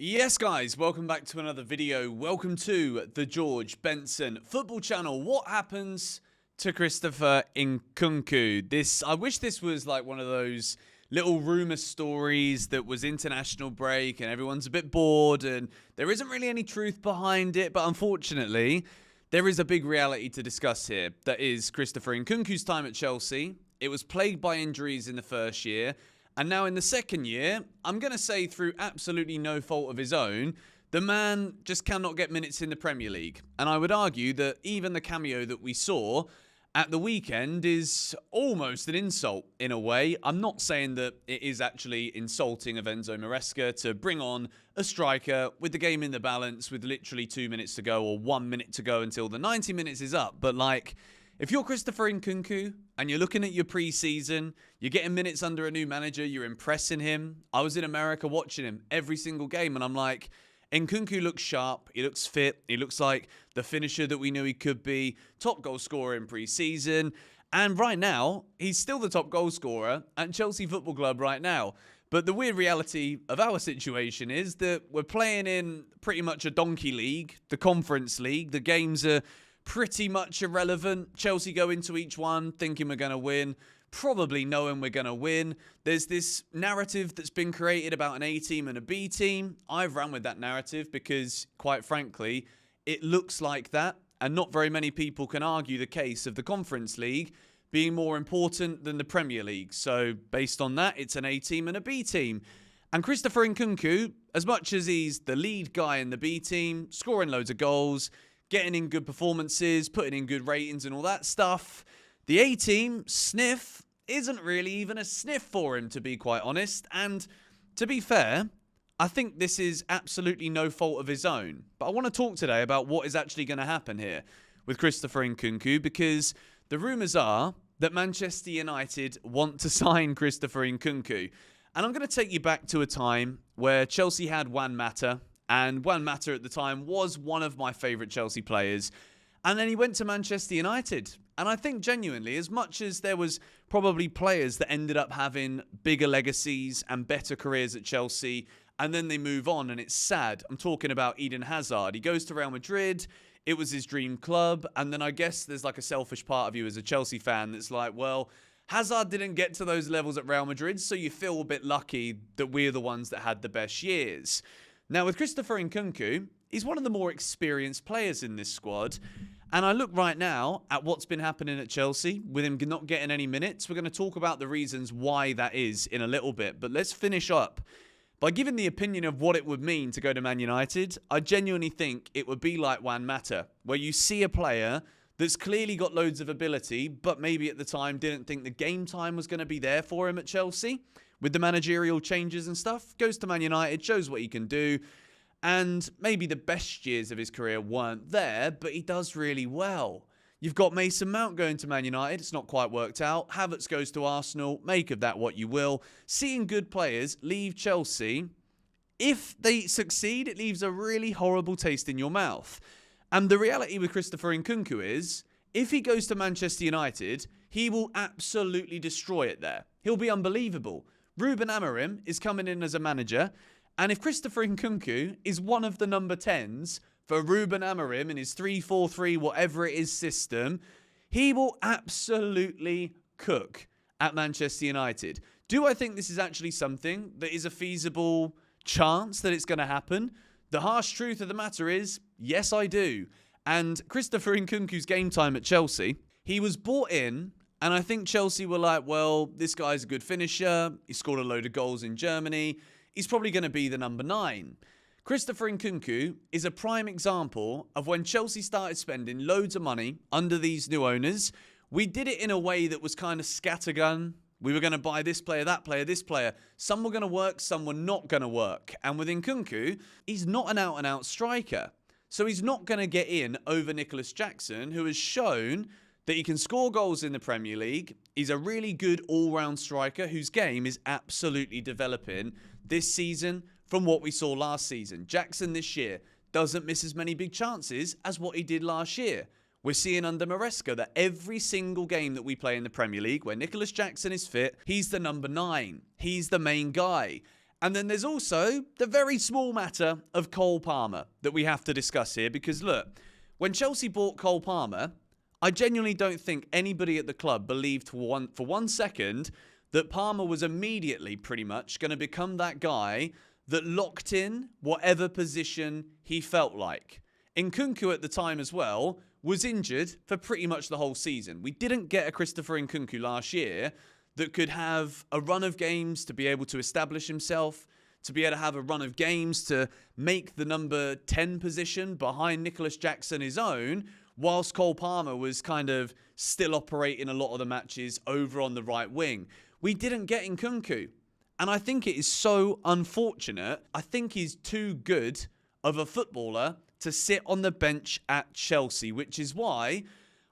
Yes, guys, welcome back to another video. Welcome to the George Benson Football Channel. What happens to Christopher Nkunku? I wish this was like one of those little rumour stories that was international break and everyone's a bit bored and there isn't really any truth behind it, but unfortunately, there is a big reality to discuss here. That is Christopher Nkunku's time at Chelsea. It was plagued by injuries in the first year. And now in the second year, I'm going to say through absolutely no fault of his own, the man just cannot get minutes in the Premier League. And I would argue that even the cameo that we saw at the weekend is almost an insult in a way. I'm not saying that it is actually insulting of Enzo Maresca to bring on a striker with the game in the balance with literally 2 minutes to go or 1 minute to go until the 90 minutes is up. But like, if you're Christopher Nkunku and you're looking at your pre-season, you're getting minutes under a new manager, you're impressing him. I was in America watching him every single game and I'm like, Nkunku looks sharp, he looks fit, he looks like the finisher that we knew he could be, top goal scorer in pre-season. And right now, he's still the top goal scorer at Chelsea Football Club right now. But the weird reality of our situation is that we're playing in pretty much a donkey league, the Conference League. The games are pretty much irrelevant. Chelsea go into each one thinking we're going to win, probably knowing we're going to win. There's this narrative that's been created about an A team and a B team. I've ran with that narrative because, quite frankly, it looks like that. And not very many people can argue the case of the Conference League being more important than the Premier League. So based on that, it's an A team and a B team. And Christopher Nkunku, as much as he's the lead guy in the B team, scoring loads of goals, getting in good performances, putting in good ratings and all that stuff, the A-team sniff isn't really even a sniff for him, to be quite honest. And to be fair, I think this is absolutely no fault of his own. But I want to talk today about what is actually going to happen here with Christopher Nkunku, because the rumours are that Manchester United want to sign Christopher Nkunku. And I'm going to take you back to a time where Chelsea had Juan Mata. And Juan Mata at the time was one of my favourite Chelsea players. And then he went to Manchester United. And I think genuinely, as much as there was probably players that ended up having bigger legacies and better careers at Chelsea, and then they move on and it's sad. I'm talking about Eden Hazard. He goes to Real Madrid. It was his dream club. And then I guess there's like a selfish part of you as a Chelsea fan that's like, well, Hazard didn't get to those levels at Real Madrid, so you feel a bit lucky that we're the ones that had the best years. Now, with Christopher Nkunku, he's one of the more experienced players in this squad. And I look right now at what's been happening at Chelsea with him not getting any minutes. We're going to talk about the reasons why that is in a little bit. But let's finish up by giving the opinion of what it would mean to go to Man United. I genuinely think it would be like Juan Mata, where you see a player that's clearly got loads of ability, but maybe at the time didn't think the game time was going to be there for him at Chelsea. With the managerial changes and stuff, goes to Man United, shows what he can do. And maybe the best years of his career weren't there, but he does really well. You've got Mason Mount going to Man United. It's not quite worked out. Havertz goes to Arsenal. Make of that what you will. Seeing good players leave Chelsea, if they succeed, it leaves a really horrible taste in your mouth. And the reality with Christopher Nkunku is, if he goes to Manchester United, he will absolutely destroy it there. He'll be unbelievable. Ruben Amorim is coming in as a manager, and if Christopher Nkunku is one of the number 10s for Ruben Amorim in his 3-4-3, whatever it is, system, he will absolutely cook at Manchester United. Do I think this is actually something that is a feasible chance that it's going to happen? The harsh truth of the matter is, yes, I do. And Christopher Nkunku's game time at Chelsea, he was bought in. And I think Chelsea were like, well, this guy's a good finisher. He scored a load of goals in Germany. He's probably going to be the number 9. Christopher Nkunku is a prime example of when Chelsea started spending loads of money under these new owners. We did it in a way that was kind of scattergun. We were going to buy this player, that player, this player. Some were going to work, some were not going to work. And with Nkunku, he's not an out-and-out striker. So he's not going to get in over Nicholas Jackson, who has shown that he can score goals in the Premier League. He's a really good all-round striker whose game is absolutely developing this season from what we saw last season. Jackson this year doesn't miss as many big chances as what he did last year. We're seeing under Maresca that every single game that we play in the Premier League where Nicholas Jackson is fit, he's the number 9. He's the main guy. And then there's also the very small matter of Cole Palmer that we have to discuss here. Because look, when Chelsea bought Cole Palmer, I genuinely don't think anybody at the club believed for one second that Palmer was immediately pretty much going to become that guy that locked in whatever position he felt like. Nkunku at the time as well was injured for pretty much the whole season. We didn't get a Christopher Nkunku last year that could have a run of games to be able to establish himself, to be able to have a run of games to make the number 10 position behind Nicholas Jackson his own, whilst Cole Palmer was kind of still operating a lot of the matches over on the right wing. We didn't get Nkunku. And I think it is so unfortunate. I think he's too good of a footballer to sit on the bench at Chelsea, which is why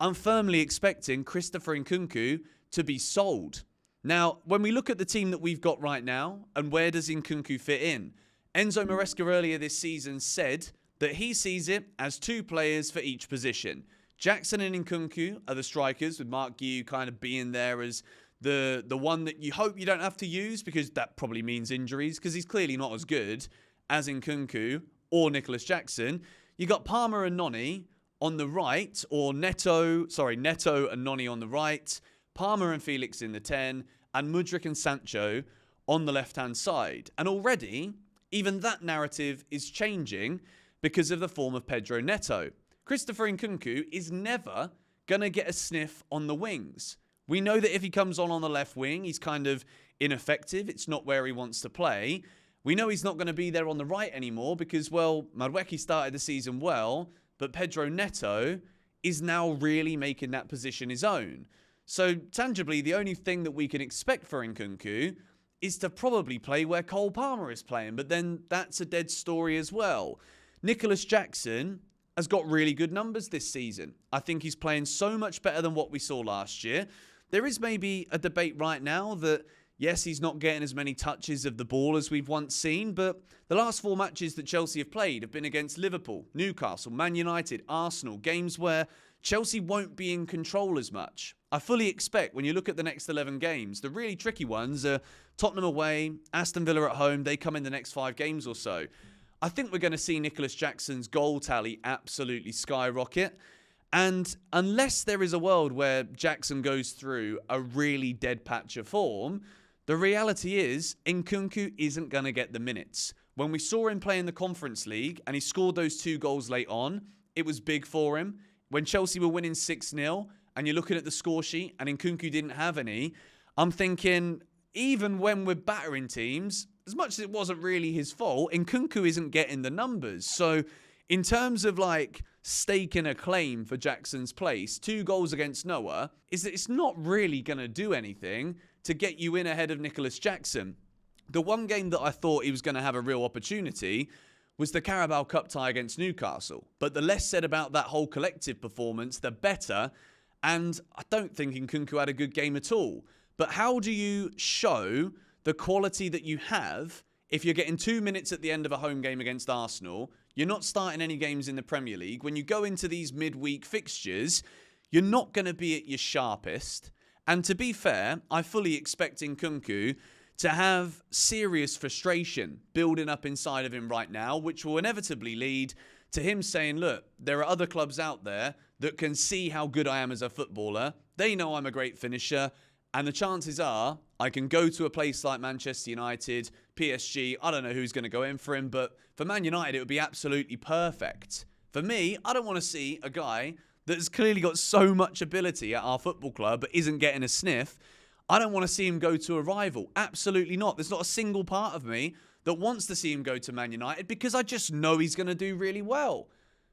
I'm firmly expecting Christopher Nkunku to be sold. Now, when we look at the team that we've got right now, and where does Nkunku fit in? Enzo Maresca earlier this season said that he sees it as 2 players for each position. Jackson and Nkunku are the strikers, with Mark Guiu kind of being there as the one that you hope you don't have to use, because that probably means injuries, because he's clearly not as good as Nkunku or Nicholas Jackson. You got Palmer and Noni on the right, or Neto and Noni on the right, Palmer and Felix in the 10, and Mudryk and Sancho on the left-hand side. And already, even that narrative is changing because of the form of Pedro Neto. Christopher Nkunku is never going to get a sniff on the wings. We know that if he comes on the left wing, he's kind of ineffective. It's not where he wants to play. We know he's not going to be there on the right anymore because, well, Maresca started the season well, but Pedro Neto is now really making that position his own. So, tangibly, the only thing that we can expect for Nkunku is to probably play where Cole Palmer is playing, but then that's a dead story as well. Nicholas Jackson has got really good numbers this season. I think he's playing so much better than what we saw last year. There is maybe a debate right now that, yes, he's not getting as many touches of the ball as we've once seen, but the last 4 matches that Chelsea have played have been against Liverpool, Newcastle, Man United, Arsenal, games where Chelsea won't be in control as much. I fully expect when you look at the next 11 games, the really tricky ones are Tottenham away, Aston Villa at home. They come in the next 5 games or so. I think we're going to see Nicholas Jackson's goal tally absolutely skyrocket. And unless there is a world where Jackson goes through a really dead patch of form, the reality is Nkunku isn't going to get the minutes. When we saw him play in the Conference League and he scored those 2 goals late on, it was big for him. When Chelsea were winning 6-0 and you're looking at the score sheet and Nkunku didn't have any, I'm thinking, even when we're battering teams, as much as it wasn't really his fault, Nkunku isn't getting the numbers. So in terms of like staking a claim for Jackson's place, 2 goals against Noah, is that it's not really going to do anything to get you in ahead of Nicholas Jackson. The one game that I thought he was going to have a real opportunity was the Carabao Cup tie against Newcastle. But the less said about that whole collective performance, the better. And I don't think Nkunku had a good game at all. But how do you show the quality that you have if you're getting 2 minutes at the end of a home game against Arsenal? You're not starting any games in the Premier League. When you go into these midweek fixtures, you're not going to be at your sharpest. And to be fair, I fully expect Nkunku to have serious frustration building up inside of him right now, which will inevitably lead to him saying, look, there are other clubs out there that can see how good I am as a footballer. They know I'm a great finisher. And the chances are I can go to a place like Manchester United, PSG. I don't know who's going to go in for him, but for Man United, it would be absolutely perfect. For me, I don't want to see a guy that's clearly got so much ability at our football club but isn't getting a sniff. I don't want to see him go to a rival. Absolutely not. There's not a single part of me that wants to see him go to Man United because I just know he's going to do really well.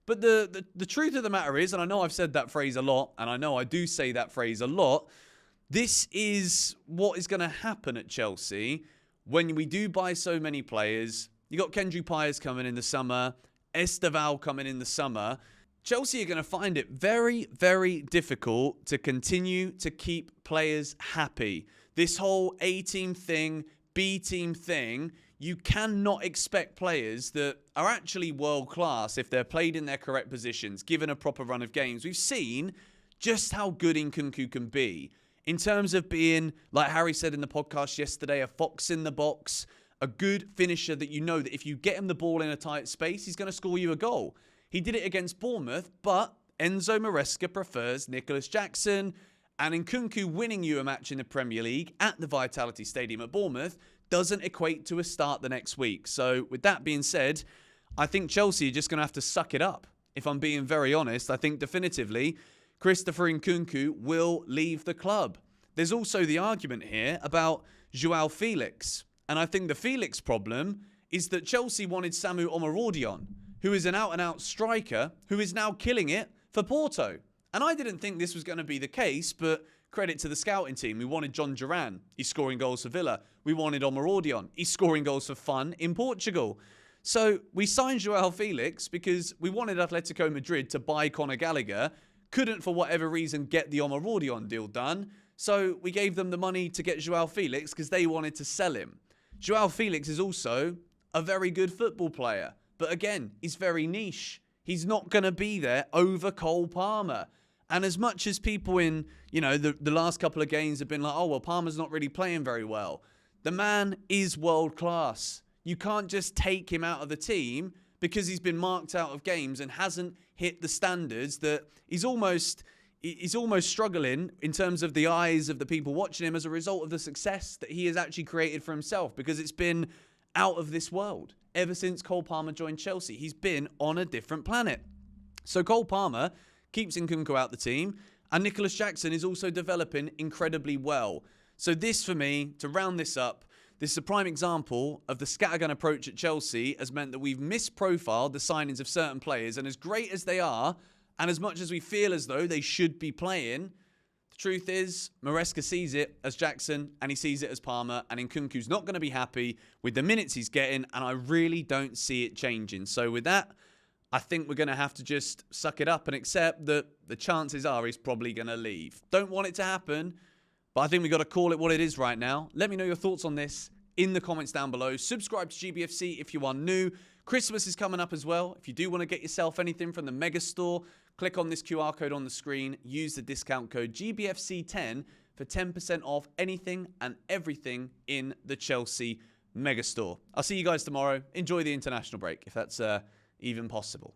But the truth of the matter is, and I know I've said that phrase a lot, and I know I do say that phrase a lot, this is what is going to happen at Chelsea when we do buy so many players. You got Kendrick Pires coming in the summer, Esteval coming in the summer. Chelsea are going to find it very, very difficult to continue to keep players happy. This whole A-team thing, B-team thing, you cannot expect players that are actually world-class if they're played in their correct positions, given a proper run of games. We've seen just how good Nkunku can be in terms of being, like Harry said in the podcast yesterday, a fox in the box, a good finisher that you know that if you get him the ball in a tight space, he's going to score you a goal. He did it against Bournemouth, but Enzo Maresca prefers Nicholas Jackson, and Nkunku winning you a match in the Premier League at the Vitality Stadium at Bournemouth doesn't equate to a start the next week. So with that being said, I think Chelsea are just going to have to suck it up. If I'm being very honest, I think definitively Christopher Nkunku will leave the club. There's also the argument here about João Felix. And I think the Felix problem is that Chelsea wanted Samu Omorodion, who is an out-and-out striker, who is now killing it for Porto. And I didn't think this was going to be the case, but credit to the scouting team. We wanted John Duran. He's scoring goals for Villa. We wanted Omorodion. He's scoring goals for Fun in Portugal. So we signed João Felix because we wanted Atletico Madrid to buy Conor Gallagher. Couldn't, for whatever reason, get the Omorodion deal done. So we gave them the money to get João Felix because they wanted to sell him. João Felix is also a very good football player. But again, he's very niche. He's not going to be there over Cole Palmer. And as much as people in, the last couple of games have been like, oh, well, Palmer's not really playing very well. The man is world class. You can't just take him out of the team because he's been marked out of games and hasn't hit the standards that he's almost struggling in terms of the eyes of the people watching him as a result of the success that he has actually created for himself, because it's been out of this world. Ever since Cole Palmer joined Chelsea, he's been on a different planet. So Cole Palmer keeps Nkunku out the team, and Nicholas Jackson is also developing incredibly well. So this, for me, to round this up, this is a prime example of the scattergun approach at Chelsea has meant that we've misprofiled the signings of certain players, and as great as they are, and as much as we feel as though they should be playing, the truth is Maresca sees it as Jackson and he sees it as Palmer, and Nkunku's not going to be happy with the minutes he's getting, and I really don't see it changing. So with that, I think we're going to have to just suck it up and accept that the chances are he's probably going to leave. Don't want it to happen, but I think we've got to call it what it is right now. Let me know your thoughts on this in the comments down below. Subscribe to GBFC if you are new. Christmas is coming up as well. If you do want to get yourself anything from the Mega Store, click on this QR code on the screen. Use the discount code GBFC10 for 10% off anything and everything in the Chelsea Mega Store. I'll see you guys tomorrow. Enjoy the international break, if that's even possible.